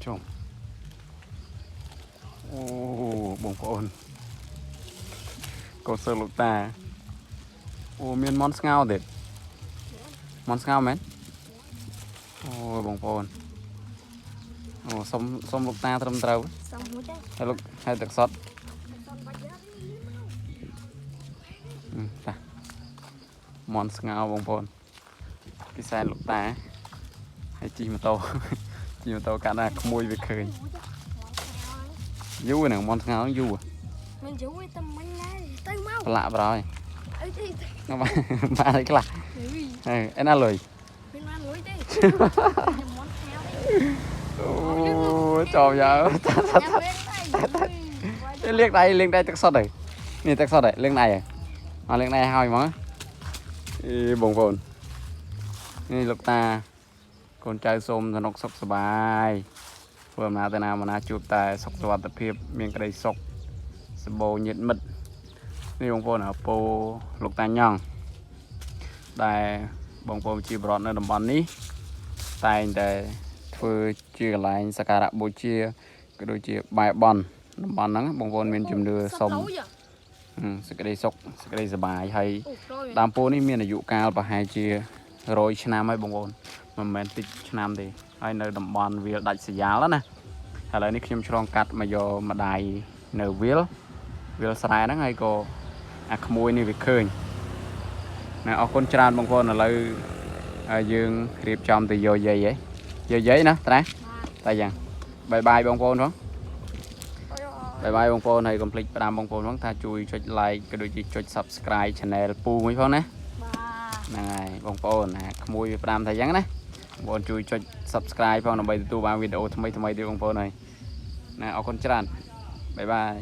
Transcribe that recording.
chồng ô bông ôn cô sơ lục ta ô miên món ngao đấy món ngao mến ô bông ôn ô xong lục ta thơm trâu hay lục hay được sót ta món ngao bông ôn cái xe lục ta hay chi mà to chi mà to cả là mùi về khơi dú này món ngao nó dú mình dú cái tâm mình này tới mau lạ rồi nó ba thấy cái lạ em ăn lời mình ăn lưới đi món ôi trời ơi liếc đây tắc sót này nè tắc sót này liếc này à liếc này hai món bông phồnนี่ลูกตาคนใจส้มสนุกสุขสบายเพิ่มนาแต่นามานาจูบแต่สุขสวัสดิ์เพียบเมียงกระไดสกสบายnhiệt mật นี่บางคนเอาปูลูกตาย่องได้บางคนจีบรอดในตำบลนี้แต่ធ្វើជាកន្លែងសក្ការៈបូជាក៏ដូចជាបែបបន់តំបន់ហ្នឹងបងប្អូនមានជំនឿសុំសេចក្តីសុខសេចក្តីសប្បាយហើយដើមពោធិ៍នេះមានអាយុកាលប្រហែលជា100ឆ្នាំហើយបងប្អូនមិនមែនតិចឆ្នាំទេហើយនៅតំបន់វាលដាច់ស្រយាលណាឥឡូវនេះខ្ញុំឆ្លងកាត់មកយកម្ដាយនៅវាលស្រែហ្នឹងហើយក៏អាក្មួយនេះវាឃើញណាអរគុណច្រើនបងប្អូនឥឡូវយើងរៀបចំទៅយកយាយណាតាតែយ៉ាងបាយបាយបងប្អូនផងបាយបាយបងប្អូនហើយកុំភ្លេចផ្ដាំបងប្អូនផងថាជួយចុច like ក៏ដូចជាចុច subscribe channel ពូមួយផងណាហ្នឹងហើយបងប្អូនណាក្មួយវាផ្ដាំថាយ៉ាងណាបងប្អូនជួយចុច subscribe ផងដើម្បីទទួលបានវីដេអូថ្មីទៀតបងប្អូនហើយណាអរគុណច្រើនបាយបាយ